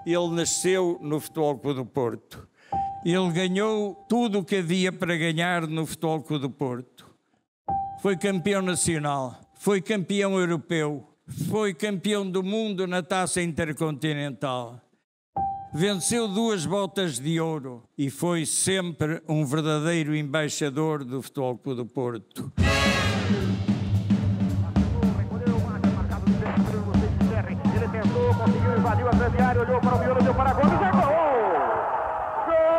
Ele nasceu no Futebol Clube do Porto. Ele ganhou tudo o que havia para ganhar no Futebol Clube do Porto. Foi campeão nacional, foi campeão europeu, foi campeão do mundo na Taça Intercontinental. Venceu 2 botas de ouro e foi sempre um verdadeiro embaixador do Futebol Clube do Porto. Ele tentou, conseguiu, invadiu a grande área, olhou para o miolo, deu para a Gomes, é gol! Gol!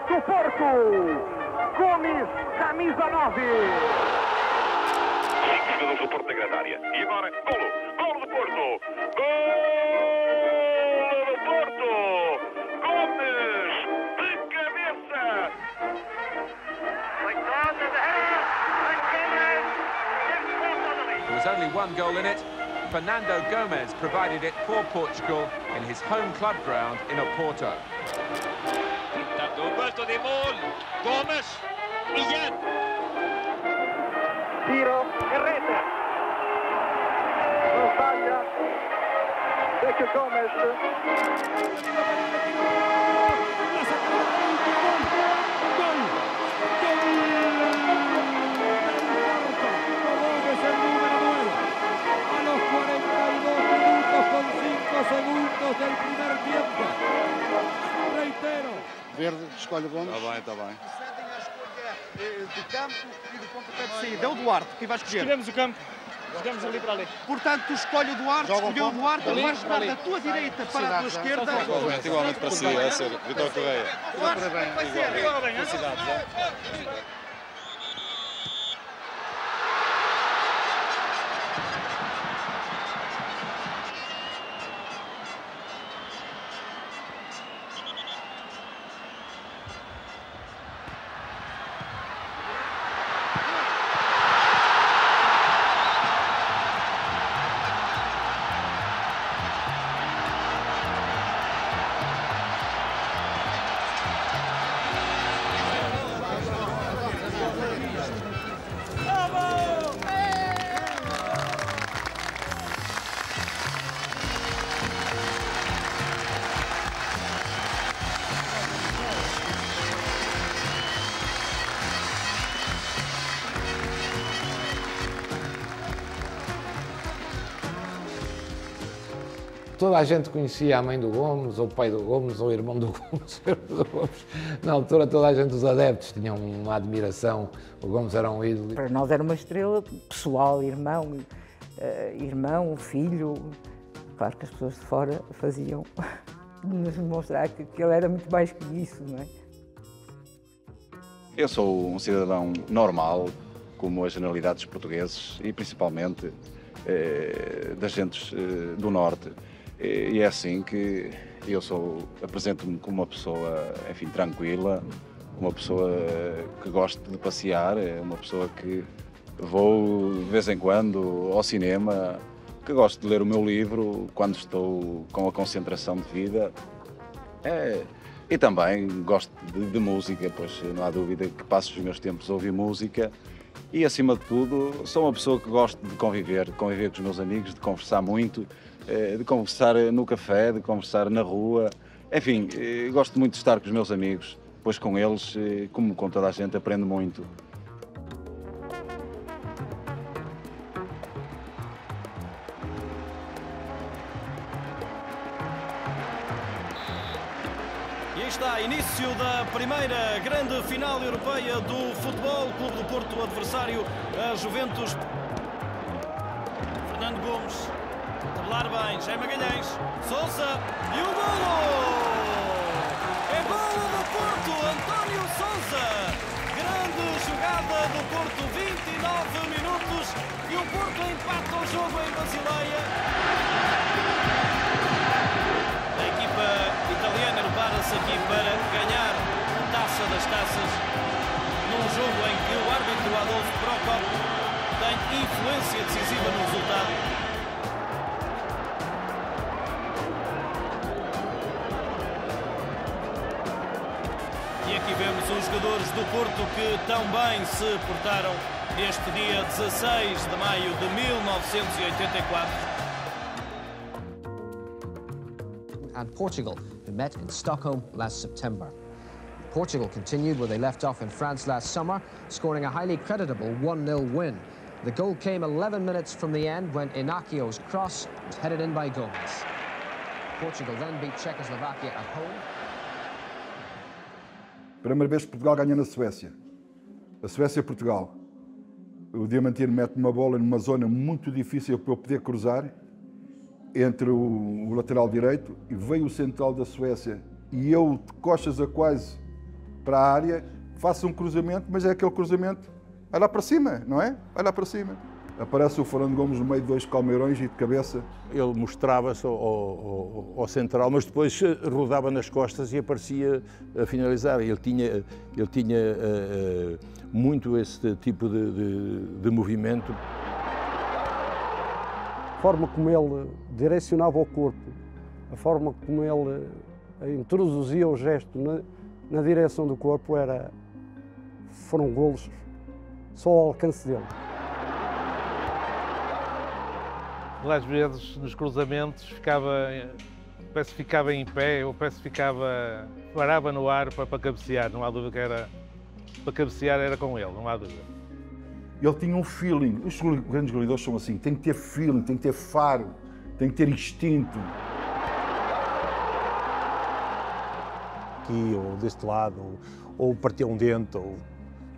Do Porto! Gomes, camisa 9! 5 jogadores do Porto na grande área. E agora, golo! Golo do Porto! Golo do Porto! Gomes! De cabeça! There was only 1 goal in it. Fernando Gomes provided it for Portugal in his home club ground in Oporto. Roberto de Mol, Gomes, Ian. Tiro e rete. Non sbaglia. Vecchio Gomes. Segundos del primer tiempo. Reitero. Verde, escolhe o Gomes. Está bem. Sentem a escolha do campo e do pontapé de saída. É o Duarte que vai escolher. Escolhemos o campo. Jogamos ali para ali. Portanto, tu escolhe o Duarte, escolheu o Duarte, ele vai jogar da tua direita para a tua esquerda. Igualmente para si, é sério. Vitor Correia. Duarte, vai ser. Felicidades. Toda a gente conhecia a mãe do Gomes, ou o pai do Gomes, ou o irmão do Gomes. Na altura toda a gente, os adeptos, tinham uma admiração, o Gomes era um ídolo. Para nós era uma estrela pessoal, irmão, filho. Claro que as pessoas de fora faziam nos mostrar que ele era muito mais que isso, não é? Eu sou um cidadão normal, como a generalidade dos portugueses e principalmente das gentes do Norte. E é assim que eu apresento-me como uma pessoa, enfim, tranquila, uma pessoa que gosta de passear, uma pessoa que vou de vez em quando ao cinema, que gosto de ler o meu livro quando estou com a concentração devida. E também gosto de música, pois não há dúvida que passo os meus tempos a ouvir música. E, acima de tudo, sou uma pessoa que gosto de conviver com os meus amigos, de conversar muito, de conversar no café, de conversar na rua. Enfim, gosto muito de estar com os meus amigos, pois com eles, como com toda a gente, aprendo muito. E aí está, início da primeira grande final europeia do Futebol Clube do Porto, adversário a Juventus. Fernando Gomes, tabelar bem, Jaime Magalhães, Sousa e o golo! É golo do Porto, António Sousa! Grande jogada do Porto, 29 minutos e o Porto empata o jogo em Basileia. A equipa italiana prepara-se aqui para ganhar a Taça das Taças num jogo em que o árbitro Adolfo Prokop tem influência decisiva no resultado. E aqui vemos os jogadores do Porto que tão bem se portaram neste dia 16 de maio de 1984. And Portugal, who met in Stockholm last September. Portugal continued where they left off in France last summer, scoring a highly creditable 1-0 win. The goal came 11 minutes from the end when Inakio's cross was headed in by Gomes. Portugal then beat Czechoslovakia at home. Primeira vez que Portugal ganha na Suécia. A Suécia-Portugal. O Diamantino mete uma bola numa zona muito difícil para eu poder cruzar entre o lateral direito e veio o central da Suécia e eu, de costas a quase para a área, faço um cruzamento, mas é aquele cruzamento, vai lá para cima, não é? Vai lá para cima. Aparece o Fernando Gomes no meio de dois calmeirões e de cabeça. Ele mostrava-se ao central, mas depois rodava nas costas e aparecia a finalizar. Ele tinha muito esse tipo de movimento. A forma como ele direcionava o corpo, a forma como ele introduzia o gesto na direção do corpo foram golos só ao alcance dele. Às vezes, nos cruzamentos, parece que ficava em pé, ou parece que parava no ar para cabecear, não há dúvida que era, para cabecear era com ele, não há dúvida. Ele tinha um feeling, os grandes goleadores são assim, tem que ter feeling, tem que ter faro, tem que ter instinto. Aqui ou deste lado, ou partia um dente,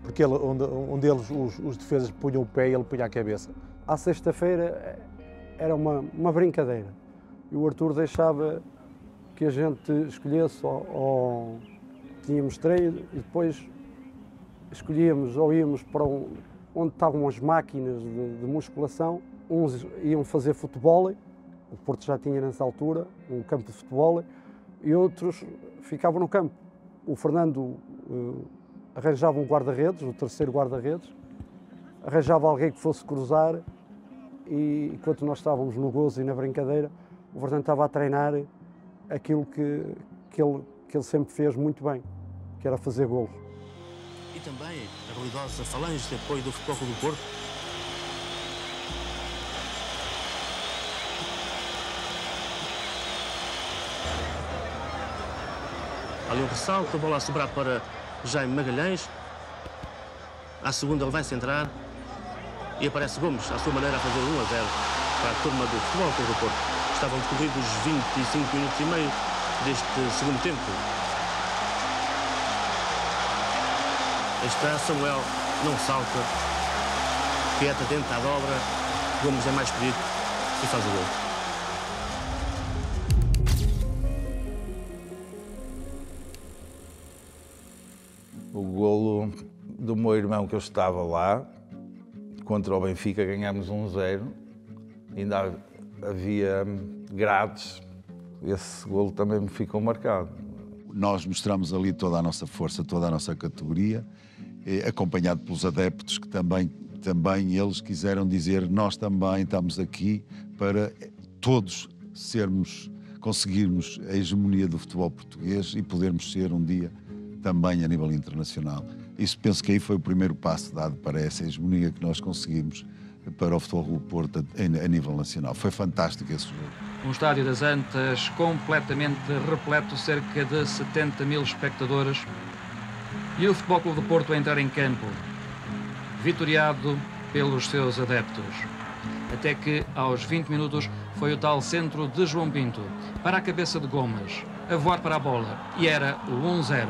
porque onde eles, os defesas punham o pé e ele punha a cabeça. À sexta-feira era uma brincadeira e o Artur deixava que a gente escolhesse ou tínhamos treino e depois escolhíamos ou íamos para onde estavam as máquinas de musculação. Uns iam fazer futebol, o Porto já tinha nessa altura um campo de futebol, e outros ficavam no campo. O Fernando arranjava um guarda-redes, o terceiro guarda-redes, arranjava alguém que fosse cruzar e enquanto nós estávamos no gozo e na brincadeira, o Fernando estava a treinar aquilo que ele sempre fez muito bem, que era fazer golos. E também a ruidosa falange de apoio do Futebol Clube do Porto. Ali um ressalto, a bola a sobrar para Jaime Magalhães. À segunda ele vai centrar e aparece Gomes, à sua maneira, a fazer 1-0 para a turma do Futebol Clube do Porto. Estavam decorridos 25 minutos e meio deste segundo tempo. Aí está Samuel, não salta, quieta, tenta a dobra, Gomes é mais pedido e faz o gol. O golo do meu irmão, que eu estava lá, contra o Benfica, ganhámos 1-0, ainda havia grades, esse golo também me ficou marcado. Nós mostramos ali toda a nossa força, toda a nossa categoria, acompanhado pelos adeptos que também eles quiseram dizer: nós também estamos aqui para todos conseguirmos a hegemonia do futebol português e podermos ser um dia também a nível internacional. Isso penso que aí foi o primeiro passo dado para essa hegemonia que nós conseguimos para o Futebol Clube do Porto a nível nacional. Foi fantástico esse jogo. Um estádio das Antas completamente repleto, cerca de 70 mil espectadores, e o Futebol Clube do Porto a entrar em campo, vitoriado pelos seus adeptos. Até que, aos 20 minutos, foi o tal centro de João Pinto, para a cabeça de Gomes, a voar para a bola, e era o 1-0.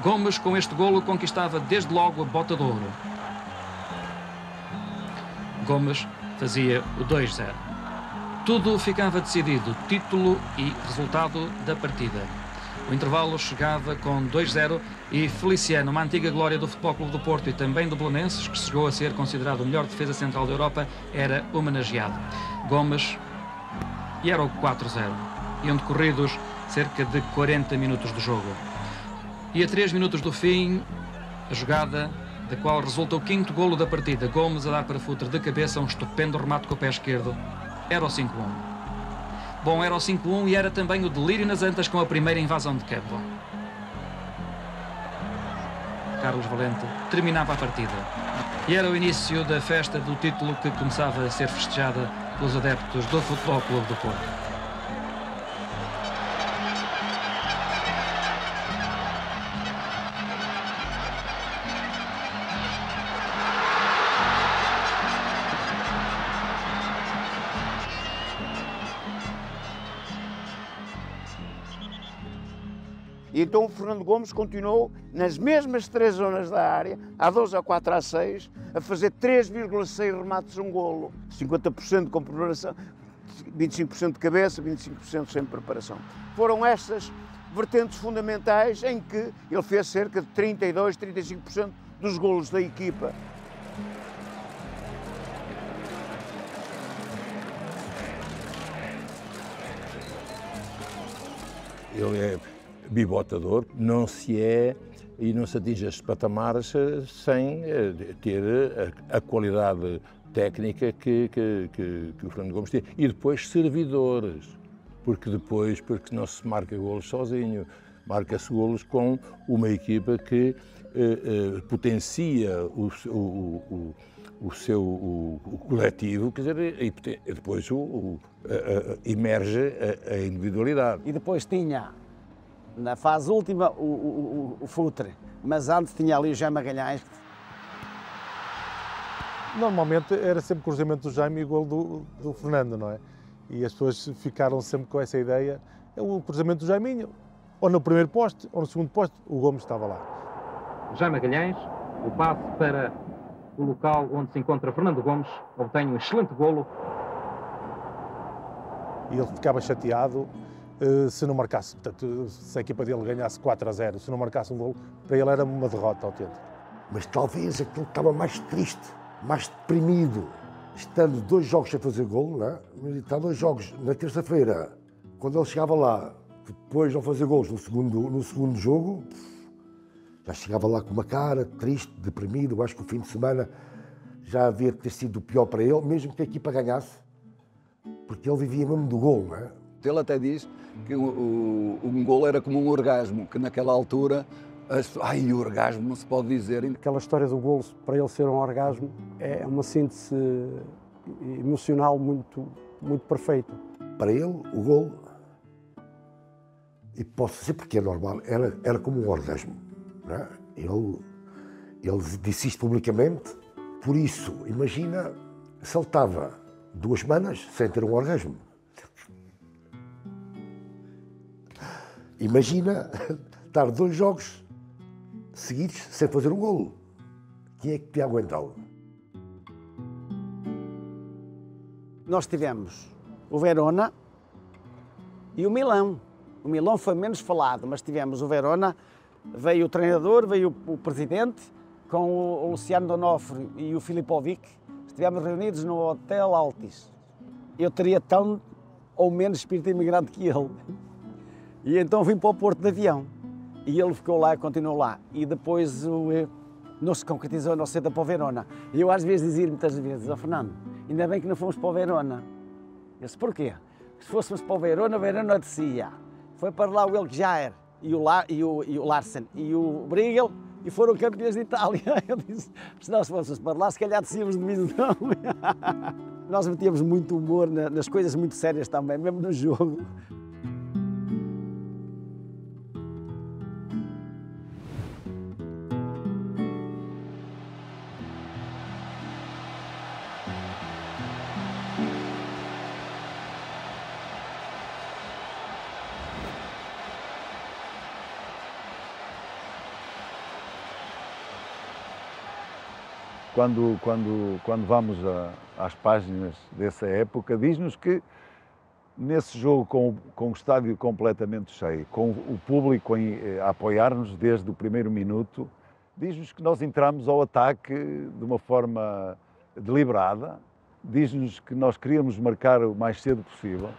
Gomes, com este golo, conquistava desde logo a Bota de Ouro. Gomes fazia o 2-0. Tudo ficava decidido, título e resultado da partida. O intervalo chegava com 2-0 e Feliciano, uma antiga glória do Futebol Clube do Porto e também do Belenenses, que chegou a ser considerado o melhor defesa central da Europa, era homenageado. Gomes, e era o 4-0. Iam decorridos cerca de 40 minutos do jogo. E a 3 minutos do fim, a jogada da qual resulta o 5º golo da partida. Gomes a dar para Futre de cabeça, um estupendo remate com o pé esquerdo. Era o 5-1. Bom, era o 5-1 e era também o delírio nas Antas com a primeira invasão de campo. Carlos Valente terminava a partida. E era o início da festa do título que começava a ser festejada pelos adeptos do Futebol Clube do Porto. E então o Fernando Gomes continuou nas mesmas 3 zonas da área, a 12, a 4, a 6, a fazer 3,6 remates a um golo, 50% com preparação, 25% de cabeça, 25% sem preparação. Foram estas vertentes fundamentais em que ele fez cerca de 32, 35% dos golos da equipa. Ele é bibotador, não se é e não se atinge estes patamares sem ter a qualidade técnica que o Fernando Gomes tem. E depois servidores, porque não se marca golos sozinho, marca-se golos com uma equipa que potencia o seu coletivo, quer dizer, e depois emerge a individualidade. E depois tinha, na fase última, o Futre, mas antes tinha ali o Jaime Magalhães. Normalmente era sempre cruzamento do Jaime e o gol do Fernando, não é? E as pessoas ficaram sempre com essa ideia, é o cruzamento do Jaiminho, ou no primeiro poste, ou no segundo poste, o Gomes estava lá. Jaime Magalhães, o passe para o local onde se encontra Fernando Gomes, obtém um excelente golo. E ele ficava chateado se não marcasse, portanto, se a equipa dele ganhasse 4-0, se não marcasse um golo, para ele era uma derrota autêntica. Mas talvez aquilo estava mais triste, mais deprimido, estando 2 jogos sem fazer golo, não é? Mas está 2 jogos na terça-feira, quando ele chegava lá, depois de não fazer golos no segundo jogo, já chegava lá com uma cara triste, deprimido. Eu acho que o fim de semana já havia de ter sido pior para ele, mesmo que a equipa ganhasse, porque ele vivia mesmo do golo, não é? Ele até diz que um golo era como um orgasmo, que naquela altura, o orgasmo não se pode dizer. Aquela história do golo, para ele ser um orgasmo, é uma síntese emocional muito, muito perfeita. Para ele, o golo, e posso dizer porque é normal, era como um orgasmo. Não é? Ele disse isto publicamente, por isso, imagina se ele estava 2 semanas sem ter um orgasmo. Imagina estar 2 jogos seguidos sem fazer um golo. Quem é que te aguentá-lo? Nós tivemos o Verona e o Milão. O Milão foi menos falado, mas tivemos o Verona, veio o treinador, veio o presidente, com o Luciano Donofrio e o Filipovic. Estivemos reunidos no Hotel Altis. Eu teria tão ou menos espírito imigrante que ele. E então vim para o Porto de avião. E ele ficou lá e continuou lá. E depois não se concretizou a nossa saída para o Verona. E eu às vezes dizia muitas vezes, Fernando, ainda bem que não fomos para o Verona. Eu disse, porquê? Se fôssemos para o Verona descia. Foi para lá o Elk Jair e o Larsen e o Briegel e foram campeões de Itália. Eu disse, se nós fôssemos para lá, se calhar descíamos de divisão. Nós metíamos muito humor nas coisas muito sérias também, mesmo no jogo. Quando vamos às páginas dessa época, diz-nos que nesse jogo com o estádio completamente cheio, com o público a apoiar-nos desde o primeiro minuto, diz-nos que nós entramos ao ataque de uma forma deliberada, diz-nos que nós queríamos marcar o mais cedo possível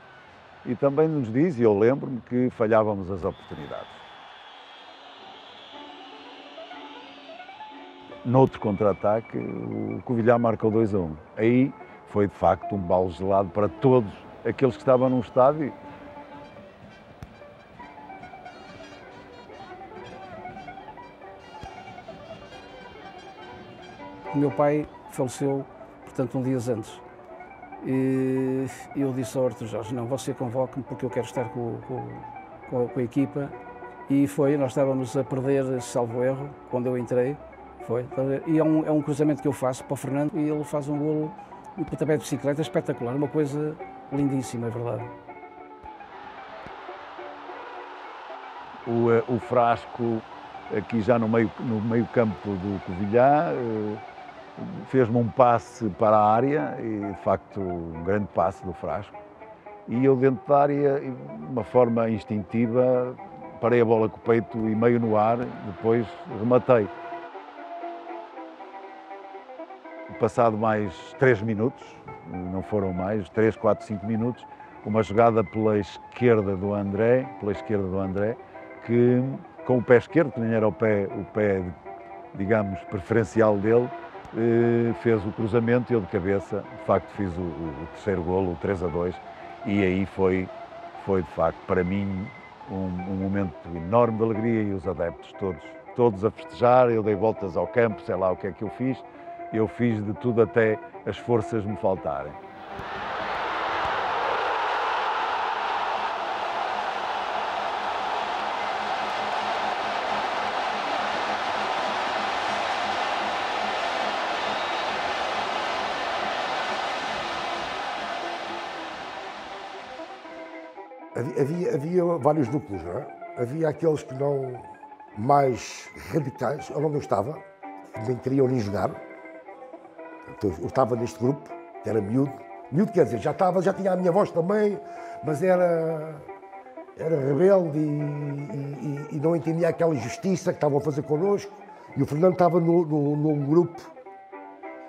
e também nos diz, e eu lembro-me, que falhávamos as oportunidades. Noutro contra-ataque, o Covilhã marcou 2-1. Aí foi, de facto, um balde gelado para todos aqueles que estavam no estádio. que o meu pai faleceu, portanto, dias antes. E eu disse ao Artur Jorge, não, você convoque-me porque eu quero estar com a equipa. E foi, nós estávamos a perder, salvo erro, quando eu entrei, foi. E é um cruzamento que eu faço para o Fernando e ele faz um golo, um pontapé de bicicleta espetacular, uma coisa lindíssima, é verdade. O Frasco, aqui já no meio campo do Covilhã, fez-me um passe para a área, e de facto um grande passe do Frasco. E eu dentro da área, de uma forma instintiva, parei a bola com o peito e meio no ar, depois rematei. Passado mais 3 minutos, não foram mais, 3, 4, 5 minutos, uma jogada pela esquerda do André, que com o pé esquerdo, que nem era o pé, digamos, preferencial dele, fez o cruzamento e eu de cabeça, de facto, fiz o terceiro golo, o 3-2, e aí foi de facto, para mim, um momento enorme de alegria e os adeptos todos a festejar. Eu dei voltas ao campo, sei lá o que é que eu fiz de tudo até as forças me faltarem. Havia vários núcleos, não é? Havia aqueles que não mais radicais, onde eu estava, que nem queriam nem jogar. Então, eu estava neste grupo, que era miúdo. Miúdo quer dizer, já tinha a minha voz também, mas era rebelde e não entendia aquela injustiça que estavam a fazer connosco. E o Fernando estava num grupo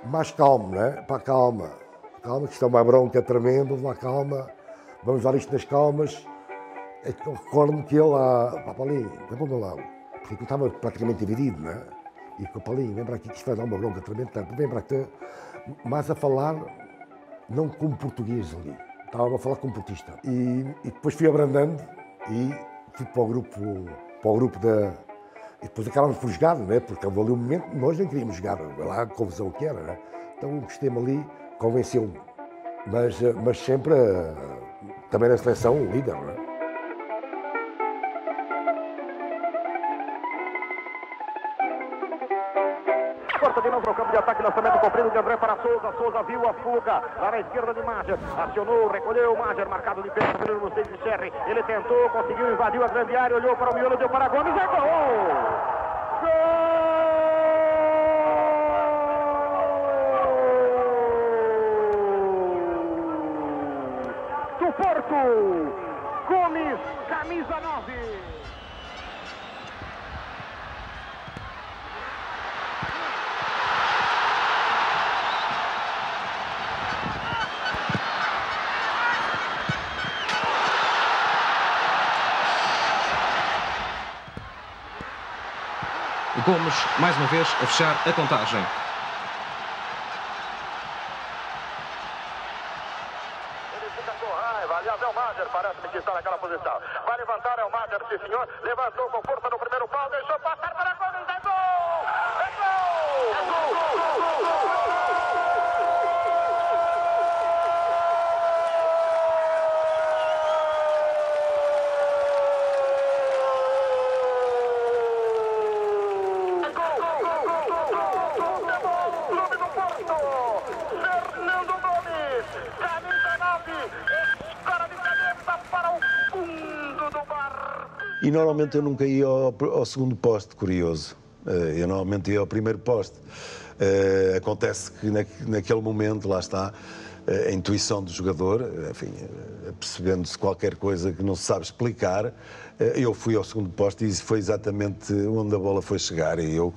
mais calmo, não é? Para calma, que isto é uma bronca tremenda, uma calma. Vamos dar isto nas calmas. Eu recordo-me que ele Paulinho, vamos lá, porque eu estava praticamente dividido, não é? E com o Paulinho, vem para aqui que isto vai dar uma bronca tremenda, vem para aqui, mas a falar, não como português ali, estava a falar como portista. E depois fui abrandando e fui para o grupo da... E depois acabámos por jogar, não é? Porque houve ali um momento que nós nem queríamos jogar, lá a confusão que era, não é? Então o sistema ali convenceu-me, mas sempre... Também na seleção, o líder, não é? Corta de novo para o campo de ataque, lançamento comprido de André para Souza. Souza viu a fuga lá na esquerda de Mager. Acionou, recolheu o Mager, marcado de pé pelo Museu de Serri. Ele tentou, conseguiu, invadiu a grande área, olhou para o miolo, deu para Gomes, é gol! Do Porto, Gomes, camisa 9. Gomes, mais uma vez, a fechar a contagem. Aliás, é o Mager, parece-me que está naquela posição. Vai levantar, é o Mager, sim senhor. Levantou com força no primeiro pau, deixou passar para Gomes, é gol! É gol! É gol! Clube do Porto, Fernando Gomes, camisa 9, escara de cabeça para o fundo do bar. E normalmente eu nunca ia ao segundo poste, curioso. Eu normalmente ia ao primeiro poste. Acontece que naquele momento, lá está, a intuição do jogador, enfim, percebendo-se qualquer coisa que não se sabe explicar, eu fui ao segundo poste e foi exatamente onde a bola foi chegar. E eu,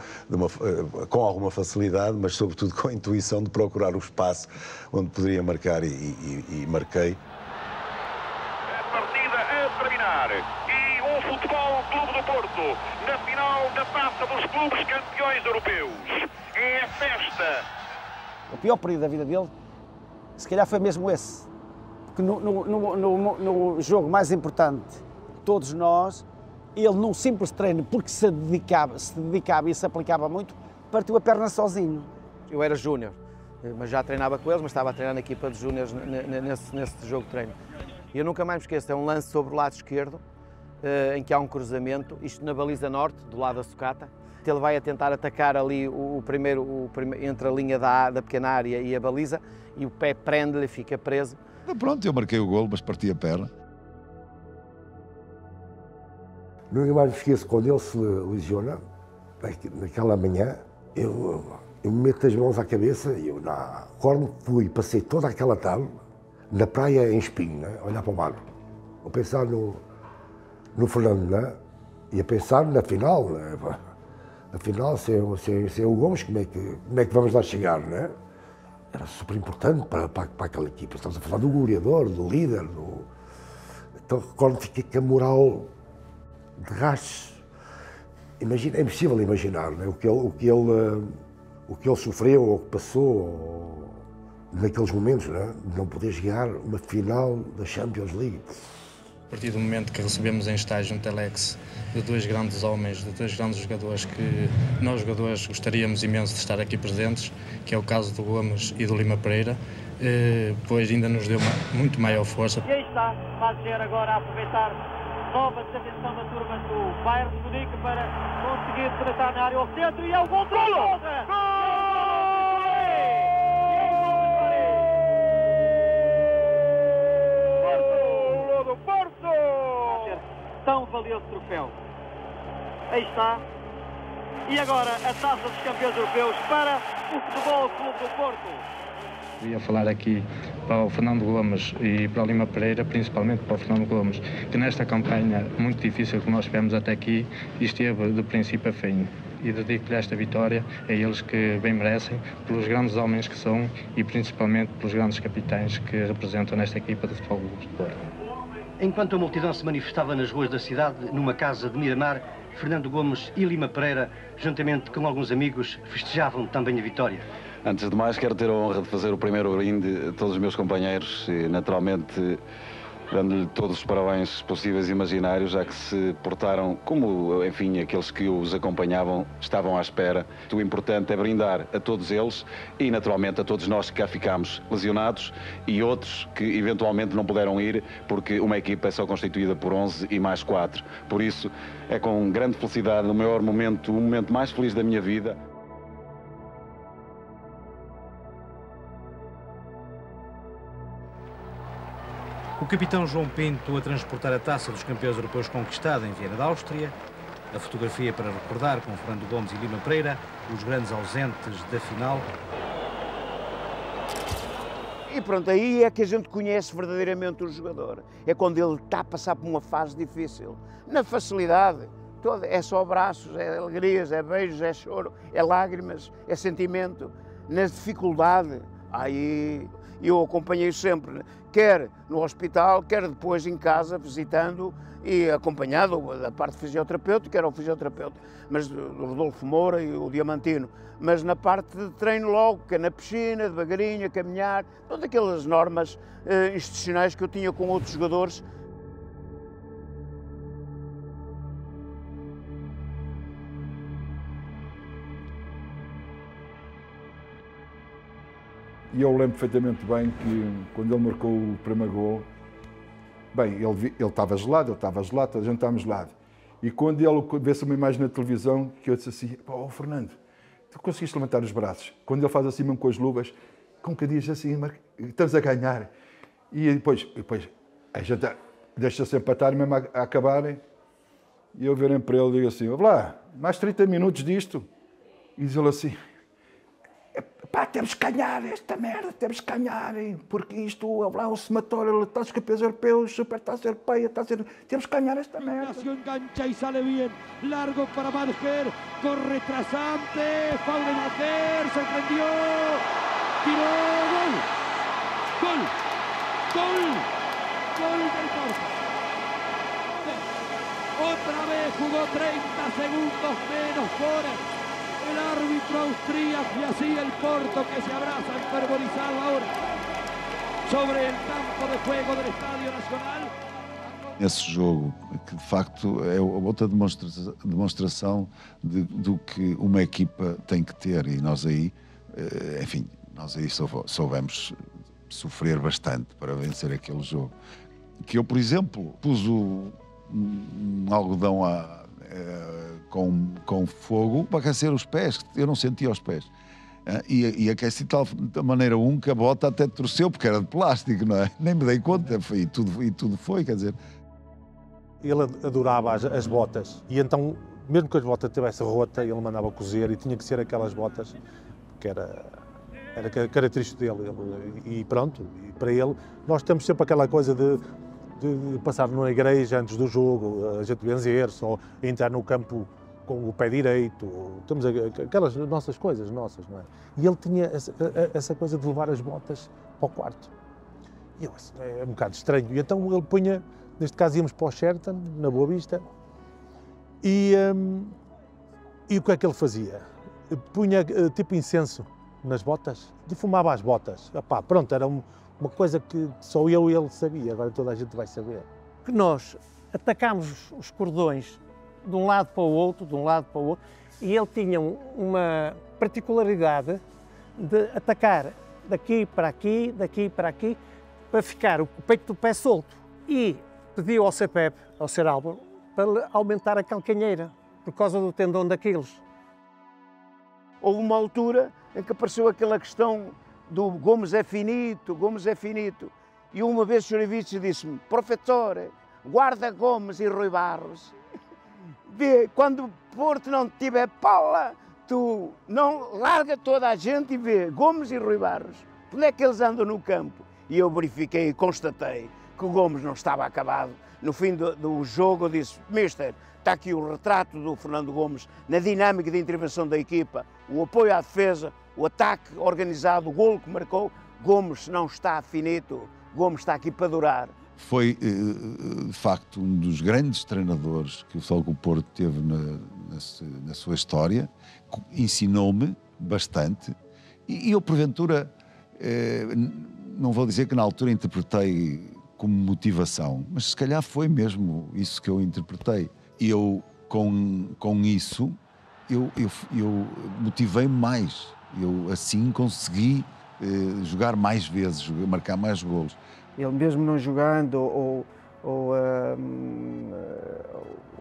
com alguma facilidade, mas sobretudo com a intuição de procurar o espaço onde poderia marcar e marquei. A partida a terminar e o Futebol Clube do Porto na final da Taça dos Clubes Campeões Europeus. É a festa. O pior período da vida dele, se calhar foi mesmo esse. Porque no jogo mais importante de todos nós, ele num simples treino, porque se dedicava e se aplicava muito, partiu a perna sozinho. Eu era júnior, mas já treinava com eles, mas estava a treinar na equipa de júniores nesse jogo de treino. E eu nunca mais me esqueço, é um lance sobre o lado esquerdo, em que há um cruzamento, isto na baliza norte, do lado da sucata. Ele vai a tentar atacar ali entre a linha da pequena área e a baliza, e o pé prende-lhe, fica preso. Pronto, eu marquei o golo, mas parti a perna. Nunca mais me esqueço, quando ele se lesiona, naquela manhã, eu me meto as mãos à cabeça e eu recordo que passei toda aquela tarde na praia em Espinho, né, a olhar para o mar, a pensar no Fernando, né, e a pensar na final, né, afinal, sem o Gomes, como é que vamos lá chegar, né? Era super importante para aquela equipa. Estamos a falar do goleador, do líder. Então recordo que fiquei com a moral de rachos. Imagina, é impossível imaginar, né? o que ele sofreu ou que passou naqueles momentos, né? De não poder chegar a uma final da Champions League. A partir do momento que recebemos em estágio um telex de dois grandes homens, de dois grandes jogadores que nós jogadores gostaríamos imenso de estar aqui presentes, que é o caso do Gomes e do Lima Pereira, pois ainda nos deu muito maior força. E aí está, Madjer agora a aproveitar nova desatenção da turma do Bayern de Munique para conseguir penetrar na área ao centro e é o controlo! Tão valioso troféu. Aí está. E agora a Taça dos Campeões Europeus para o Futebol Clube do Porto. Queria falar aqui para o Fernando Gomes e para o Lima Pereira, principalmente para o Fernando Gomes, que nesta campanha muito difícil que nós tivemos até aqui, esteve de princípio a fim. E dedico-lhe esta vitória a eles que bem merecem, pelos grandes homens que são e principalmente pelos grandes capitães que representam nesta equipa de Futebol Clube do Porto. Enquanto a multidão se manifestava nas ruas da cidade, numa casa de Miramar, Fernando Gomes e Lima Pereira, juntamente com alguns amigos, festejavam também a vitória. Antes de mais, quero ter a honra de fazer o primeiro brinde a todos os meus companheiros e, naturalmente, dando-lhe todos os parabéns possíveis e imaginários, já que se portaram como, enfim, aqueles que os acompanhavam estavam à espera. O importante é brindar a todos eles e, naturalmente, a todos nós que cá ficámos lesionados e outros que, eventualmente, não puderam ir, porque uma equipa é só constituída por 11 e mais 4. Por isso, é com grande felicidade, o momento mais feliz da minha vida. O capitão João Pinto a transportar a Taça dos Campeões Europeus conquistada em Viena da Áustria, a fotografia para recordar com Fernando Gomes e Lima Pereira, os grandes ausentes da final. E pronto, aí é que a gente conhece verdadeiramente o jogador. É quando ele está a passar por uma fase difícil. Na facilidade, toda, é só abraços, é alegrias, é beijos, é choro, é lágrimas, é sentimento. Na dificuldade, aí eu acompanhei sempre, quer no hospital, quer depois em casa, visitando e acompanhado da parte fisioterapêutica, era o fisioterapeuta, mas do Rodolfo Moura e o Diamantino, mas na parte de treino logo, que é na piscina, devagarinho, a caminhar, todas aquelas normas institucionais que eu tinha com outros jogadores. E eu lembro perfeitamente bem que quando ele marcou o primeiro gol, bem, ele estava gelado, a gente estava gelado. E quando ele vê-se uma imagem na televisão, que eu disse assim, oh Fernando, tu conseguiste levantar os braços? Quando ele faz assim mesmo com as luvas, com que diz assim, estamos a ganhar. E depois a gente deixa-se empatar mesmo a acabarem. E eu virem para ele e digo assim, vamos lá, mais 30 minutos disto. E diz ele assim, pá, temos que ganhar esta merda, temos que ganhar, hein? Porque isto, lá, o somatório, Taça dos Campeões Europeus, Super Taça Europeia, temos que ganhar esta merda. Engancha y sale bien, largo para Madjer, corre trasante, foul de Madjer, se prendió, tiró, gol, gol del Porto. Otra vez jugó 30 segundos menos por el árbitro austríaco y así el Porto que se abraza enfervorizado ahora sobre el campo de juego del Estádio Nacional. Esse jogo, que de facto é outra demonstração do que uma equipa tem que ter, e nós aí Enfim, nós aí soubemos sofrer bastante para vencer aquele jogo. Que eu, por exemplo, pus um algodão com fogo para aquecer os pés, eu não sentia os pés. E aqueci de tal maneira que a bota até torceu, porque era de plástico, não é? Nem me dei conta, e tudo foi, quer dizer. Ele adorava as botas, e então, mesmo que as botas estivessem rota, ele mandava cozer, e tinha que ser aquelas botas que era característico dele. E pronto, e para ele, nós temos sempre aquela coisa de passar na igreja antes do jogo, a gente benzer-se, ou entrar no campo com o pé direito, temos aquelas nossas coisas nossas, não é? E ele tinha essa coisa de levar as botas para o quarto. E eu, é um bocado estranho. E então ele punha, neste caso íamos para o Sheraton, na Boa Vista, e o que é que ele fazia? Punha tipo incenso nas botas, defumava as botas. Epá, pronto, era uma coisa que só eu e ele sabia, agora toda a gente vai saber. Que nós atacámos os cordões de um lado para o outro, e ele tinha uma particularidade de atacar daqui para aqui, para ficar o peito do pé solto. E pediu ao Sr. Pepe, ao Sr. Álvaro, para aumentar a calcanheira, por causa do tendão daqueles. Houve uma altura em que apareceu aquela questão do Gomes é finito, e uma vez o Sr. Ivici disse-me, professor, guarda Gomes e Rui Barros. Vê, quando o Porto não tiver pala, tu não larga toda a gente e vê Gomes e Rui Barros. Onde é que eles andam no campo? E eu verifiquei e constatei que o Gomes não estava acabado. No fim do jogo eu disse, mister, está aqui o retrato do Fernando Gomes na dinâmica de intervenção da equipa, o apoio à defesa, o ataque organizado, o golo que marcou. Gomes não está finito, Gomes está aqui para durar. Foi, de facto, um dos grandes treinadores que o Futebol Clube do Porto teve na sua história. Ensinou-me bastante e eu, porventura, não vou dizer que na altura interpretei como motivação, mas se calhar foi mesmo isso que eu interpretei. Eu, com isso, eu motivei-me mais. Eu, assim, consegui jogar mais vezes, marcar mais golos. Ele mesmo não jogando ou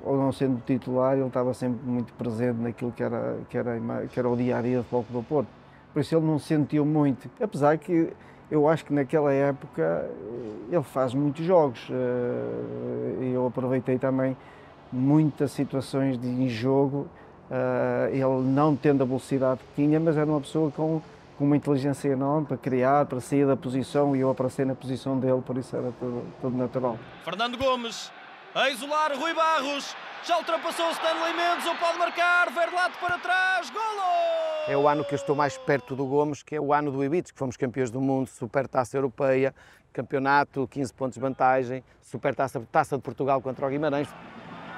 não sendo titular, ele estava sempre muito presente naquilo que era o dia-a-dia do Futebol Clube do Porto. Por isso ele não sentiu muito, apesar que eu acho que naquela época ele faz muitos jogos. Eu aproveitei também muitas situações em jogo, ele não tendo a velocidade que tinha, mas era uma pessoa com uma inteligência enorme para criar, para sair da posição, e eu apareci na posição dele, por isso era tudo natural. Fernando Gomes a isolar Rui Barros, já ultrapassou Stanley Mendes, ou pode marcar, Verlato para trás, golo! É o ano que eu estou mais perto do Gomes, que é o ano do Ibiza, que fomos campeões do mundo, Supertaça Europeia, campeonato, 15 pontos de vantagem, Supertaça de Portugal contra o Guimarães.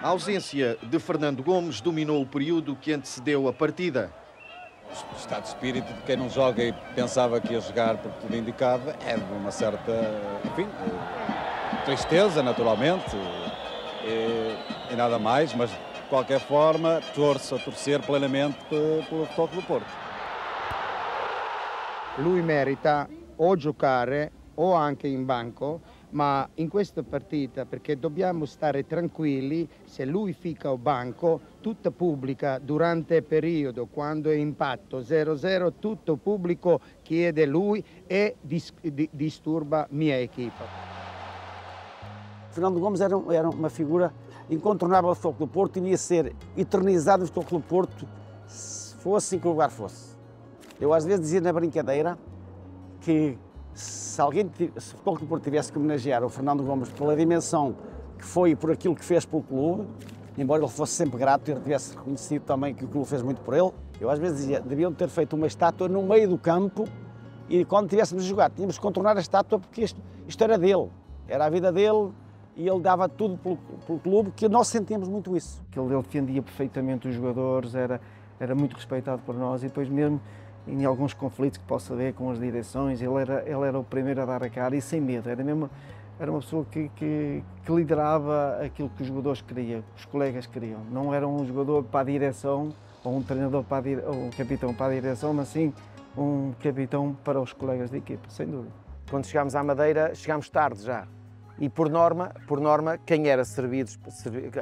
A ausência de Fernando Gomes dominou o período que antecedeu a partida. O estado de espírito de quem não joga e pensava que ia jogar porque tudo indicava é de uma certa, enfim, tristeza, naturalmente, e nada mais, mas de qualquer forma torço a torcer plenamente pelo Futebol Clube do Porto. Lui merita o giocare o anche in banco, ma in questa partita, perché dobbiamo stare tranquilli, se lui fica al banco, tutta pubblica durante il periodo, quando è impatto 0-0, tutto pubblico chiede lui e disturba mia equipa. Fernando Gomes era uma figura incontornável do Futebol Clube do Porto, e ia ser eternizado no Futebol Clube do Porto, se fosse em que lugar fosse. Eu às vezes dizia na brincadeira que se o Futebol Clube do Porto tivesse que homenagear o Fernando Gomes pela dimensão que foi e por aquilo que fez pelo clube, embora ele fosse sempre grato e ele tivesse reconhecido também que o clube fez muito por ele, eu às vezes dizia, deviam ter feito uma estátua no meio do campo, e quando tivéssemos a jogar tínhamos que contornar a estátua, porque isto era dele, era a vida dele, e ele dava tudo pelo clube, que nós sentíamos muito isso. Ele defendia perfeitamente os jogadores, era muito respeitado por nós, e depois mesmo em alguns conflitos que possa haver com as direções, ele era o primeiro a dar a cara, e sem medo, era uma pessoa que liderava aquilo que os jogadores queriam, que os colegas queriam. Não era um jogador para a direção, ou um treinador ou um capitão para a direção, mas sim um capitão para os colegas de equipa, sem dúvida. Quando chegámos à Madeira, chegámos tarde já. E por norma, quem era servido,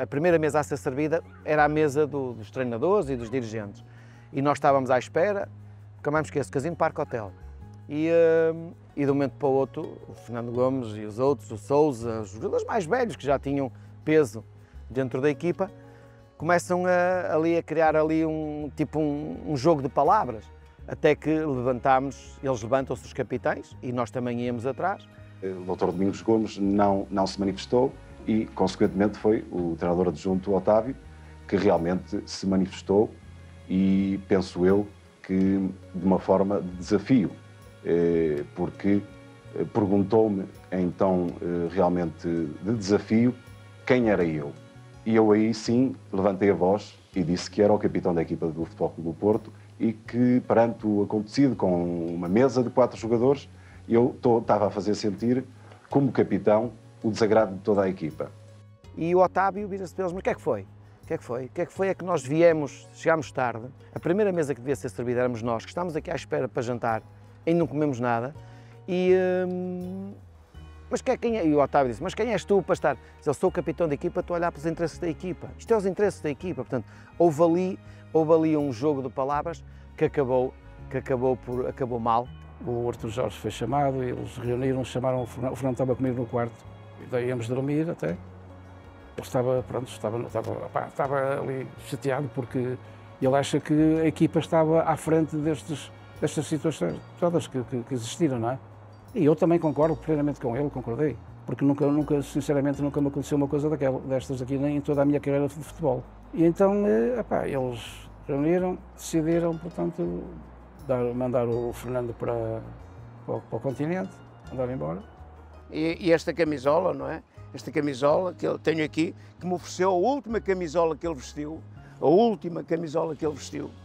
a primeira mesa a ser servida era a mesa dos treinadores e dos dirigentes. E nós estávamos à espera, nunca mais me esqueço, Casino Parque Hotel. E de um momento para o outro, o Fernando Gomes e os outros, o Sousa, os jogadores mais velhos que já tinham peso dentro da equipa, começam ali a criar ali um jogo de palavras. Até que eles levantam-se os capitães e nós também íamos atrás. O Dr. Domingos Gomes não se manifestou e, consequentemente, foi o treinador adjunto Otávio que realmente se manifestou e, penso eu, que de uma forma de desafio, porque perguntou-me, então, realmente de desafio, quem era eu. E eu aí, sim, levantei a voz e disse que era o capitão da equipa do Futebol Clube do Porto e que, perante o acontecido com uma mesa de 4 jogadores, eu estava a fazer sentir, como capitão, o desagrado de toda a equipa. E o Otávio vira-se para eles, mas o que é que foi? O que é que foi? É que nós chegámos tarde, a primeira mesa que devia ser servida éramos nós, que estávamos aqui à espera para jantar, ainda não comemos nada, mas quem é? E o Otávio disse, mas quem és tu para estar? Eu sou o capitão da equipa, estou a olhar para os interesses da equipa. Isto é os interesses da equipa, portanto, houve ali um jogo de palavras que acabou mal. O Artur Jorge foi chamado, eles reuniram, chamaram o Fernando estava comigo no quarto, e daí íamos dormir até. Ele estava ali chateado porque ele acha que a equipa estava à frente destas situações todas que existiram, não é? E eu também concordo plenamente com ele, concordei, porque sinceramente, nunca me aconteceu uma coisa destas aqui, nem em toda a minha carreira de futebol. E então, eles reuniram, decidiram, portanto, mandar o Fernando para o continente, mandar embora. E esta camisola, não é? Esta camisola que eu tenho aqui, que me ofereceu a última camisola que ele vestiu,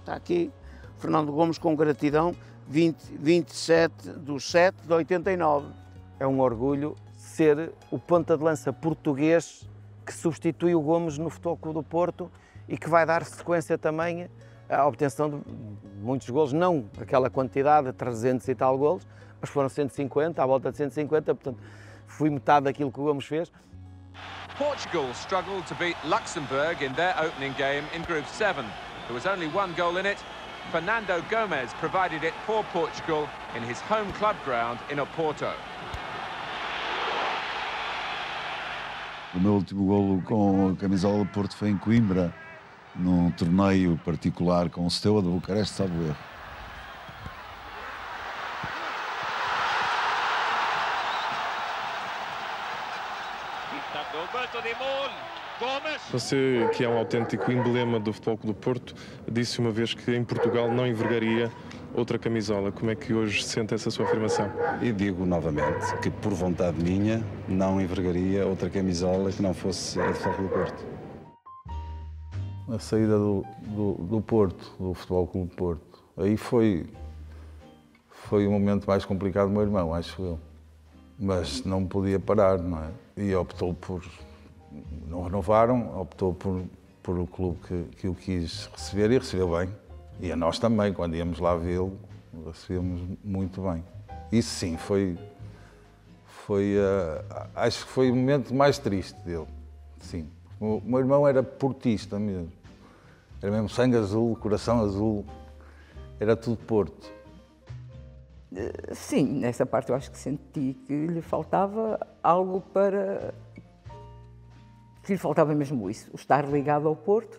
está aqui, Fernando Gomes, com gratidão, 27/7/89. É um orgulho ser o ponta de lança português que substitui o Gomes no Futebol Clube do Porto e que vai dar sequência também à obtenção de muitos golos, não aquela quantidade de 300 e tal golos, mas foram 150, à volta de 150, portanto, fui metade daquilo que o Gomes fez. Portugal struggled to beat Luxembourg in their opening game in Group 7. There was only one goal in it. Fernando Gomes provided it for Portugal in his home club ground in Oporto. O meu último golo com a camisola do Porto foi em Coimbra, num torneio particular com o Steaua de Bucareste, salvo erro. Você, que é um autêntico emblema do Futebol Clube do Porto, disse uma vez que em Portugal não envergaria outra camisola. Como é que hoje sente essa sua afirmação? E digo novamente que, por vontade minha, não envergaria outra camisola que não fosse a do Futebol Clube do Porto. A saída do Porto, do Futebol Clube do Porto, aí foi o momento mais complicado do meu irmão, acho eu. Mas não podia parar, não é? E optou por... Não renovaram, optou por o clube que o quis receber e recebeu bem. E a nós também, quando íamos lá vê-lo, recebemos muito bem. Isso sim, acho que foi o momento mais triste dele, sim. O meu irmão era portista mesmo. Era mesmo sangue azul, coração azul, era tudo Porto. Sim, nessa parte eu acho que senti que lhe faltava algo que lhe faltava mesmo isso, o estar ligado ao Porto,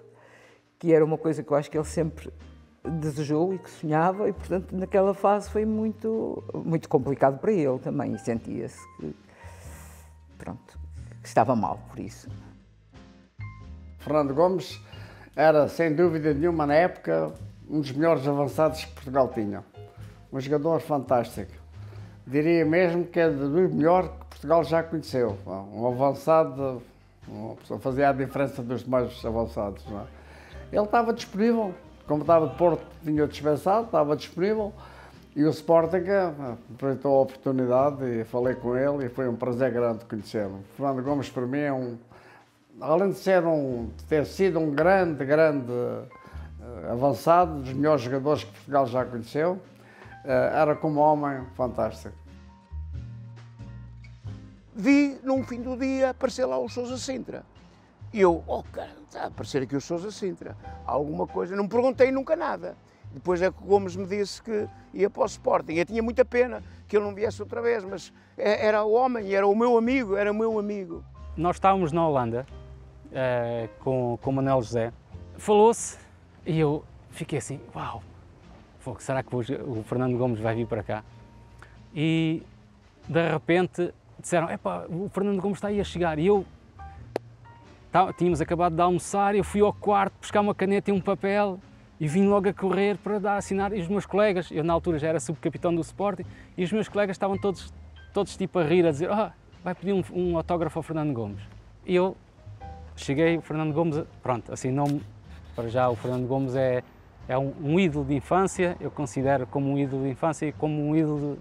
que era uma coisa que eu acho que ele sempre desejou e que sonhava, e portanto naquela fase foi muito complicado para ele também, e sentia-se que estava mal por isso. Fernando Gomes era, sem dúvida nenhuma, na época, um dos melhores avançados que Portugal tinha. Um jogador fantástico. Diria mesmo que é dos melhores que Portugal já conheceu. Um avançado, uma pessoa fazia a diferença dos demais avançados. Não é? Ele estava disponível, como estava de Porto, tinha dispensado, estava disponível. E o Sporting aproveitou a oportunidade e falei com ele e foi um prazer grande conhecê-lo. Fernando Gomes, para mim, além de ter sido um grande avançado, dos melhores jogadores que Portugal já conheceu, Era como homem fantástico. Vi, num fim do dia, aparecer lá o Sousa Sintra. E eu, oh cara, está a aparecer aqui o Sousa Sintra. Alguma coisa, não me perguntei nunca nada. Depois é que o Gomes me disse que ia para o Sporting. Eu tinha muita pena que ele não viesse outra vez, mas era o homem, era o meu amigo, era o meu amigo. Nós estávamos na Holanda com o Manuel José. Falou-se e eu fiquei assim, uau, será que hoje o Fernando Gomes vai vir para cá? E de repente disseram, epá, o Fernando Gomes está aí a chegar. E eu, tínhamos acabado de almoçar, eu fui ao quarto buscar uma caneta e um papel e vim logo a correr para dar a assinar. E os meus colegas, eu na altura já era subcapitão do Sporting, e os meus colegas estavam todos tipo a rir, a dizer, vai pedir um autógrafo ao Fernando Gomes. E eu cheguei, o Fernando Gomes, pronto, assinou-me. Para já o Fernando Gomes é um ídolo de infância, eu considero como um ídolo de infância e como um ídolo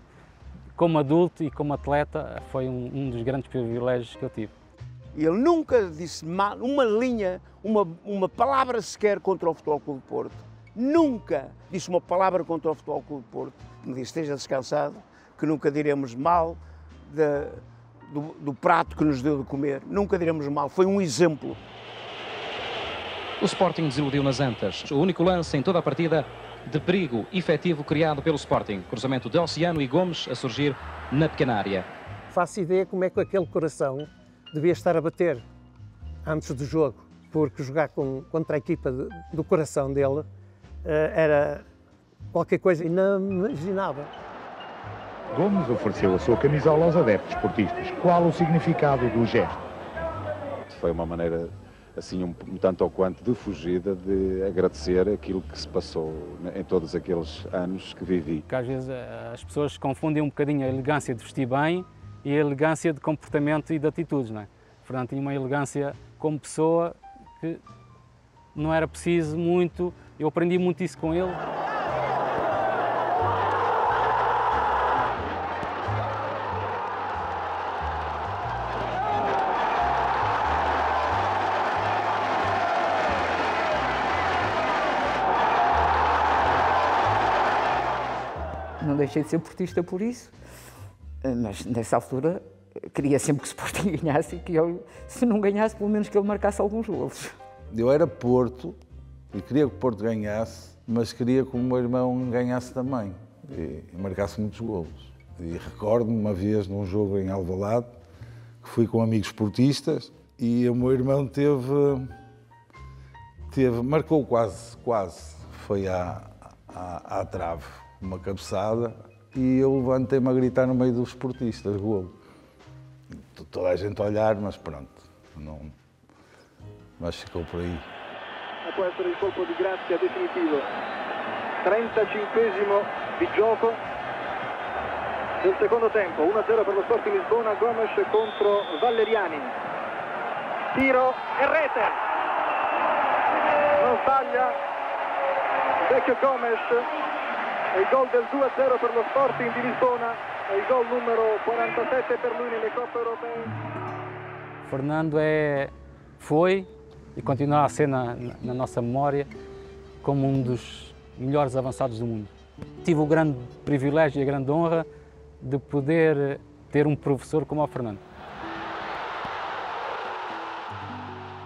como adulto e como atleta, foi um dos grandes privilégios que eu tive. Ele nunca disse mal, uma linha, uma palavra sequer contra o Futebol Clube do Porto. Nunca disse uma palavra contra o Futebol Clube do Porto. Me disse, esteja descansado, que nunca diremos mal do prato que nos deu de comer. Nunca diremos mal, foi um exemplo. O Sporting desiludiu nas Antas. O único lance em toda a partida de perigo efetivo criado pelo Sporting. Cruzamento de Oceano e Gomes a surgir na pequena área. Faço ideia como é que aquele coração devia estar a bater antes do jogo, porque jogar contra a equipa do coração dele era qualquer coisa inimaginável. Gomes ofereceu a sua camisola aos adeptos esportistas. Qual o significado do gesto? Foi uma maneira, assim, um tanto ou quanto de fugida, de agradecer aquilo que se passou em todos aqueles anos que vivi. Porque às vezes as pessoas confundem um bocadinho a elegância de vestir bem e a elegância de comportamento e de atitudes, não é? O Fernando tinha uma elegância como pessoa que não era preciso muito, eu aprendi muito isso com ele. Não deixei de ser portista por isso, mas nessa altura queria sempre que o Sporting ganhasse e que eu, se não ganhasse, pelo menos que ele marcasse alguns golos. Eu era Porto e queria que o Porto ganhasse, mas queria que o meu irmão ganhasse também e marcasse muitos golos. E recordo-me uma vez num jogo em Alvalade, que fui com amigos portistas e o meu irmão marcou quase, foi à trave, uma cabeçada, e eu levantei-me a gritar no meio dos esportistas, golo. Toda a gente a olhar, mas pronto, mas ficou por aí. Può essere il colpo di grazia definitivo. 35esimo di gioco del secondo tempo, 1-0 per lo Sporting Lisbona, Gomes contro Valeriani. Tiro e rete. Non sbaglia il vecchio Gomes. È il gol del 2-0 per lo Sporting di Lisbona, è il gol numero 47 per lui nelle Coppe Europee. Fernando foi e continua a ser na nossa memória como um dos melhores avançados do mundo. Tive o grande privilégio e a grande honra de poder ter um professor como o Fernando.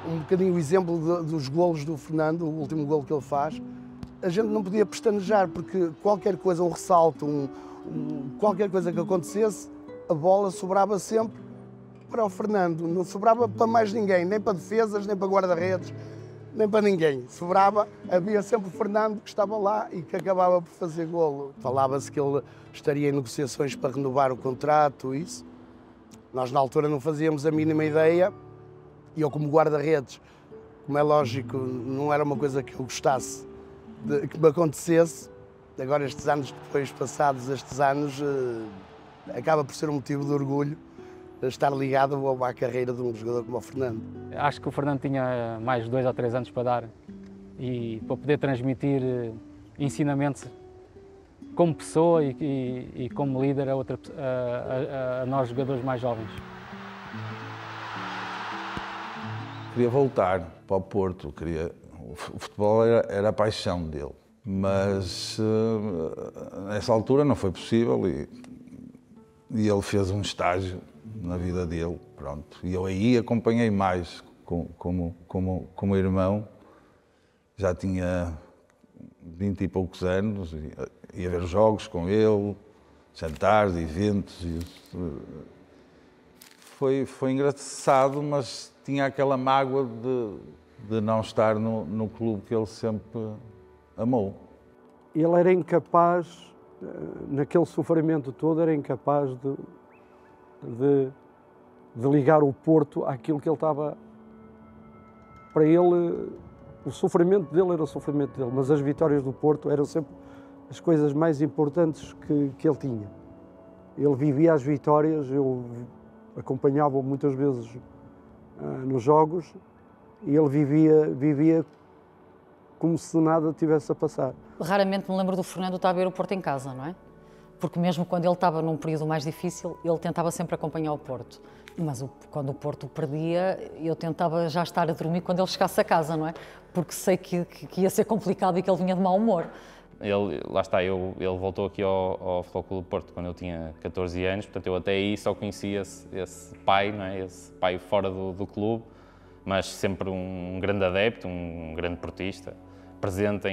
Um bocadinho o exemplo dos golos do Fernando, o último golo que ele faz, a gente não podia pestanejar, porque qualquer coisa, um ressalto, qualquer coisa que acontecesse, a bola sobrava sempre para o Fernando, não sobrava para mais ninguém, nem para defesas, nem para guarda-redes, nem para ninguém. Sobrava, havia sempre o Fernando que estava lá e que acabava por fazer golo. Falava-se que ele estaria em negociações para renovar o contrato, isso. Nós na altura não fazíamos a mínima ideia, e eu como guarda-redes, como é lógico, não era uma coisa que eu gostasse que me acontecesse. Agora estes anos depois, passados estes anos, acaba por ser um motivo de orgulho estar ligado à carreira de um jogador como o Fernando. Acho que o Fernando tinha mais 2 ou 3 anos para dar e para poder transmitir ensinamentos como pessoa e como líder a nós jogadores mais jovens. Queria voltar para o Porto, o futebol era a paixão dele. Mas nessa altura não foi possível e ele fez um estágio na vida dele, pronto. E eu aí acompanhei mais como irmão, já tinha 20 e poucos anos, ia ver jogos com ele, jantares, eventos. Foi engraçado, mas tinha aquela mágoa de não estar no clube que ele sempre amou. Ele era incapaz, naquele sofrimento todo, era incapaz de ligar o Porto àquilo que ele estava... Para ele, o sofrimento dele era o sofrimento dele, mas as vitórias do Porto eram sempre as coisas mais importantes que ele tinha. Ele vivia as vitórias, eu acompanhava-o muitas vezes nos jogos, e ele vivia como se nada tivesse a passar. Raramente me lembro do Fernando estar a ver o Porto em casa, não é? Porque mesmo quando ele estava num período mais difícil, ele tentava sempre acompanhar o Porto. Mas quando o Porto perdia, eu tentava já estar a dormir quando ele chegasse a casa, não é? Porque sei que ia ser complicado e que ele vinha de mau humor. Lá está, ele voltou aqui ao Futebol Clube do Porto quando eu tinha 14 anos, portanto eu até aí só conhecia esse pai, não é? Esse pai fora do clube, mas sempre um grande adepto, um grande portista, presente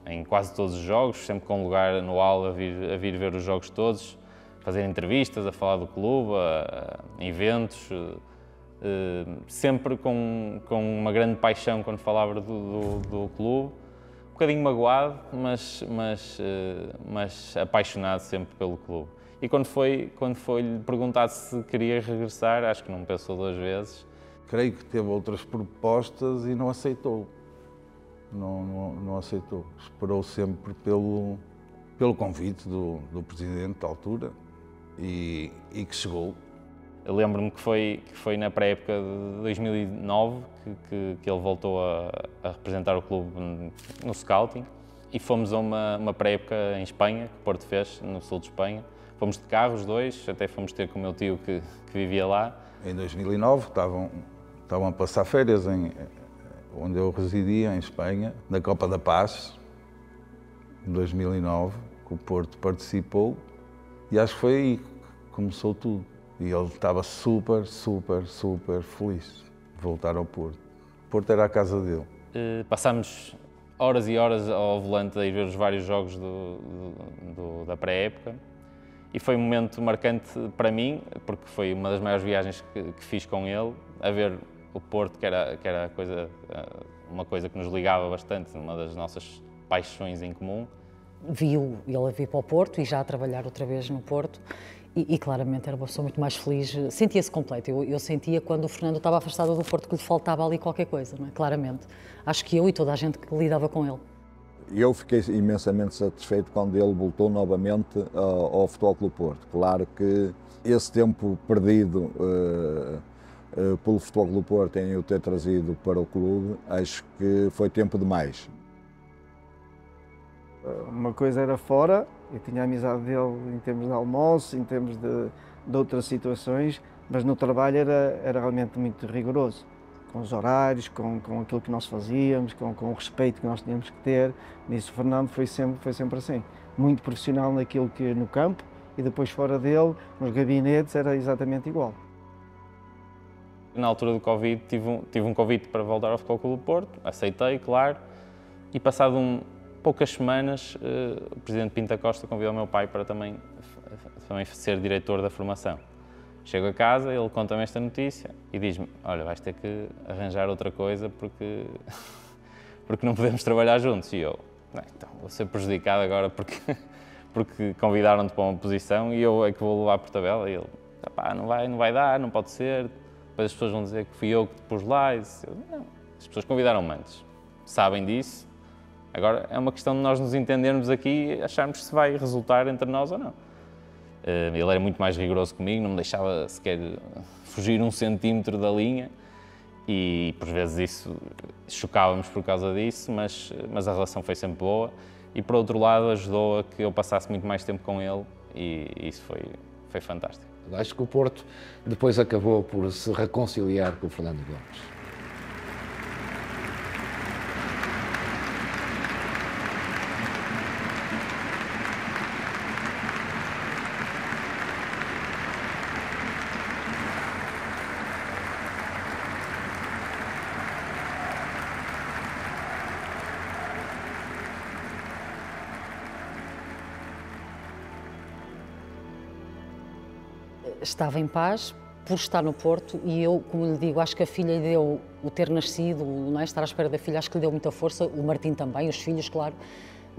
em quase todos os jogos, sempre com lugar no hall a vir ver os jogos todos, fazer entrevistas, a falar do clube, a eventos, sempre com uma grande paixão quando falava do clube. Um bocadinho magoado, mas apaixonado sempre pelo clube. E quando foi-lhe perguntado se queria regressar, acho que não pensou duas vezes. Creio que teve outras propostas e não aceitou. Não aceitou. Esperou sempre pelo convite do presidente da altura e que chegou. Eu lembro-me que foi na pré-época de 2009 que ele voltou a representar o clube no scouting e fomos a uma pré-época em Espanha, que o Porto fez, no sul de Espanha. Fomos de carro os dois, até fomos ter com o meu tio que vivia lá. Em 2009 estavam a passar férias onde eu residia, em Espanha, na Copa da Paz, em 2009, que o Porto participou e acho que foi aí que começou tudo. E ele estava super feliz de voltar ao Porto. O Porto era a casa dele. Passámos horas e horas ao volante a ir ver os vários jogos da pré-época e foi um momento marcante para mim, porque foi uma das maiores viagens que fiz com ele, a ver o Porto, que era uma coisa que nos ligava bastante, uma das nossas paixões em comum. Viu ele a vir para o Porto e já a trabalhar outra vez no Porto. E claramente era uma pessoa muito mais feliz, sentia-se completo. Eu sentia quando o Fernando estava afastado do Porto que lhe faltava ali qualquer coisa, não é? Claramente. Acho que eu e toda a gente que lidava com ele. Eu fiquei imensamente satisfeito quando ele voltou novamente ao Futebol Clube do Porto. Claro que esse tempo perdido pelo Futebol Clube do Porto em o ter trazido para o clube, acho que foi tempo demais. Uma coisa era fora, eu tinha a amizade dele em termos de almoço, em termos de outras situações, mas no trabalho era realmente muito rigoroso, com os horários, com aquilo que nós fazíamos, com o respeito que nós tínhamos que ter. Nisso o Fernando foi sempre assim, muito profissional naquilo que no campo e depois fora dele, nos gabinetes, era exatamente igual. Na altura do Covid tive um convite para voltar ao Futebol Clube do Porto, aceitei, claro, e passado poucas semanas, o presidente Pinto da Costa convidou o meu pai para também ser diretor da formação. Chego a casa, ele conta-me esta notícia e diz-me: olha, vais ter que arranjar outra coisa porque não podemos trabalhar juntos. E eu, então, vou ser prejudicado agora porque convidaram-te para uma posição e eu é que vou levar por tabela. E ele, não vai dar, não pode ser. Depois as pessoas vão dizer que fui eu que te pus lá. E disse, não, as pessoas convidaram-me antes, sabem disso. Agora é uma questão de nós nos entendermos aqui e acharmos se vai resultar entre nós ou não. Ele era muito mais rigoroso comigo, não me deixava sequer fugir 1 centímetro da linha e por vezes isso chocávamos por causa disso, mas a relação foi sempre boa e por outro lado ajudou a que eu passasse muito mais tempo com ele e isso foi fantástico. Acho que o Porto depois acabou por se reconciliar com o Fernando Gomes. estava em paz por estar no Porto e eu, como lhe digo, acho que a filha lhe deu, o ter nascido, não é? Estar à espera da filha, acho que lhe deu muita força, o Martim também, os filhos, claro,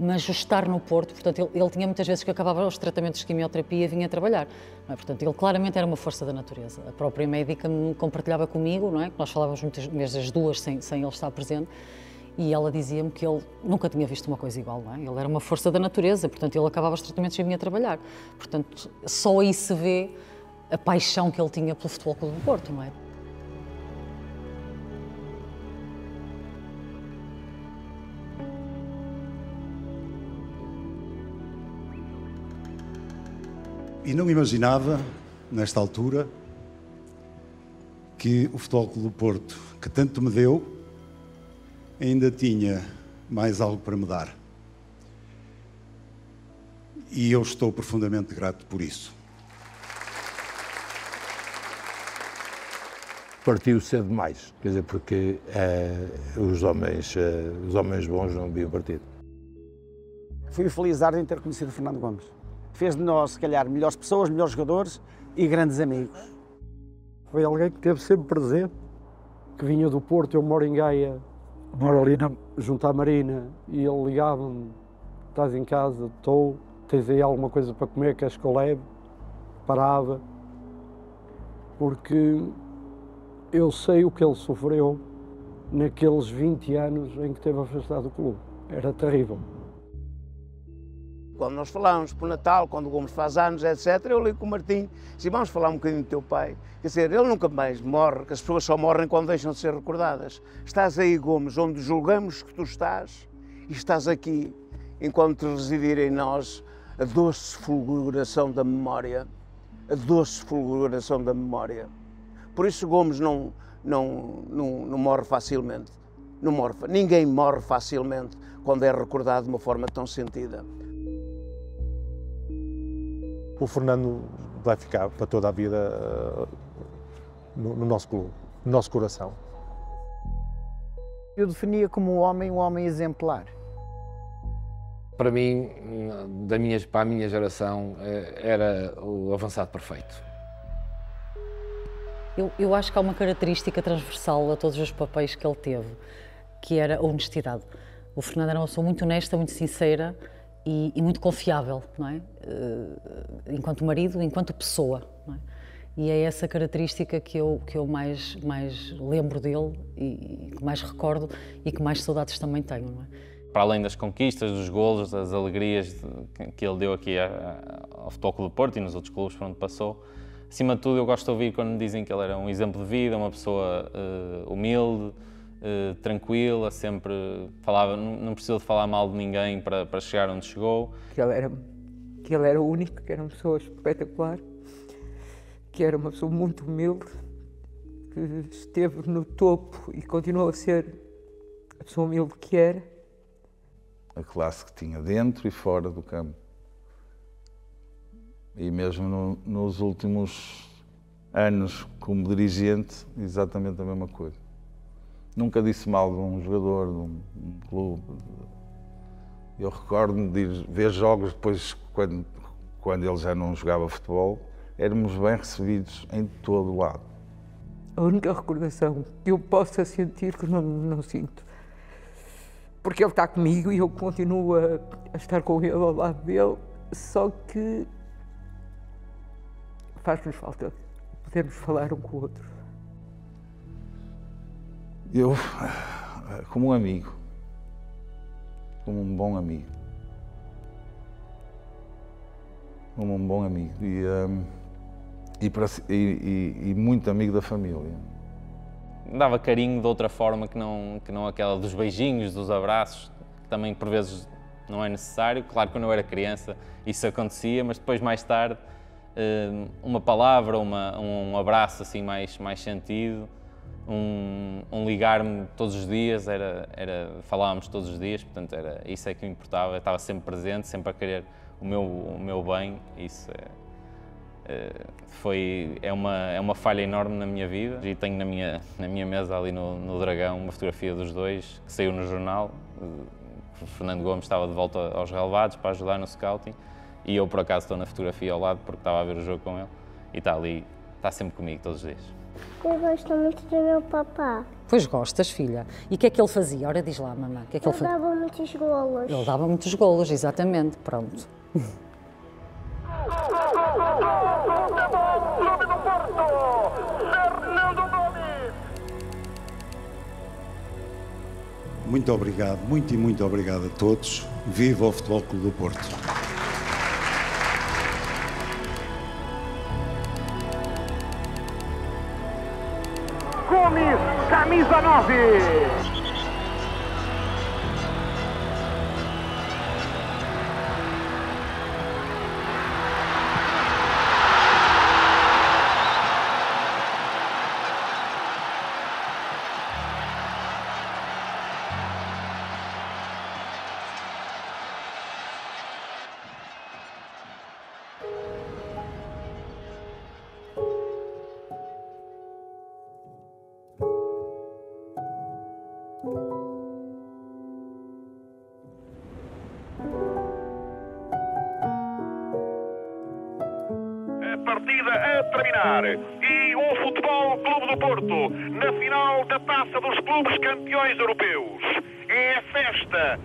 mas o estar no Porto, portanto, ele tinha muitas vezes que acabava os tratamentos de quimioterapia e vinha trabalhar, não é? Portanto, ele claramente era uma força da natureza. A própria médica compartilhava comigo, não é? Nós falávamos muitas vezes as duas sem ele estar presente, e ela dizia-me que ele nunca tinha visto uma coisa igual, não é? Ele era uma força da natureza, portanto, ele acabava os tratamentos e vinha trabalhar. Portanto, só aí se vê a paixão que ele tinha pelo Futebol Clube do Porto, não é? E não imaginava, nesta altura, que o Futebol Clube do Porto, que tanto me deu, ainda tinha mais algo para me dar. E eu estou profundamente grato por isso. Partiu cedo demais, quer dizer, porque os homens bons não haviam partido. Fui felizardo em ter conhecido o Fernando Gomes. Fez de nós, se calhar, melhores pessoas, melhores jogadores e grandes amigos. Foi alguém que esteve sempre presente, que vinha do Porto, eu moro em Gaia, moro ali junto à Marina, e ele ligava-me: estás em casa? Estou, tens aí alguma coisa para comer, queres que eu leve? Parava, porque eu sei o que ele sofreu naqueles 20 anos em que esteve afastado do clube. Era terrível. Quando nós falamos por Natal, quando o Gomes faz anos, etc., eu ligo com o Martim, disse: vamos falar um bocadinho do teu pai. Quer dizer, ele nunca mais morre, que as pessoas só morrem quando deixam de ser recordadas. Estás aí, Gomes, onde julgamos que tu estás, e estás aqui, enquanto residir em nós a doce fulguração da memória. A doce fulguração da memória. Por isso Gomes não morre facilmente. Não morre. Ninguém morre facilmente quando é recordado de uma forma tão sentida. O Fernando vai ficar para toda a vida no nosso clube, no nosso coração. Eu definia como um homem exemplar. Para mim, para a minha geração, era o avançado perfeito. Eu acho que há uma característica transversal a todos os papéis que ele teve, que era a honestidade. O Fernando era uma pessoa muito honesta, muito sincera e muito confiável, não é? Enquanto marido, enquanto pessoa, não é? E é essa característica que eu mais lembro dele e que mais recordo e que mais saudades também tenho, não é? Para além das conquistas, dos golos, das alegrias que ele deu aqui ao Futebol Clube do Porto e nos outros clubes por onde passou, acima de tudo eu gosto de ouvir quando me dizem que ele era um exemplo de vida, uma pessoa humilde, tranquila, sempre falava, não precisou de falar mal de ninguém para chegar onde chegou. Que ele era o único, que era uma pessoa espetacular, que era uma pessoa muito humilde, que esteve no topo e continuou a ser a pessoa humilde que era. A classe que tinha dentro e fora do campo. E mesmo nos últimos anos como dirigente, exatamente a mesma coisa. Nunca disse mal de um jogador, de um clube. Eu recordo-me de ir ver jogos depois, quando ele já não jogava futebol, éramos bem recebidos em todo o lado. A única recordação que eu possa sentir, que não sinto, porque ele está comigo e eu continuo a estar com ele ao lado dele, só que faz-nos falta podermos falar um com o outro. Eu, como um amigo, como um bom amigo, e muito amigo da família. Dava carinho de outra forma que não aquela dos beijinhos, dos abraços, que também por vezes não é necessário. Claro que quando eu era criança isso acontecia, mas depois mais tarde uma palavra, um abraço assim mais sentido, um ligar-me todos os dias, falávamos todos os dias, portanto isso é que me importava. Eu estava sempre presente, sempre a querer o meu bem. Isso é uma falha enorme na minha vida. E tenho na minha mesa ali no Dragão uma fotografia dos dois que saiu no jornal. O Fernando Gomes estava de volta aos relevados para ajudar no scouting e eu por acaso estou na fotografia ao lado porque estava a ver o jogo com ele. e está ali, está sempre comigo todos os dias. Eu gosto muito do meu papá. Pois gostas, filha. E o que é que ele fazia? Ora, diz lá, mamãe. O que é que ele fazia? Dava muitos golos. Ele dava muitos golos, exatamente. Pronto. Muito obrigado, muito e muito obrigado a todos. Viva o Futebol Clube do Porto. Gomes, camisa 9. Partida a terminar e o Futebol Clube do Porto na final da Taça dos Clubes Campeões Europeus. É a festa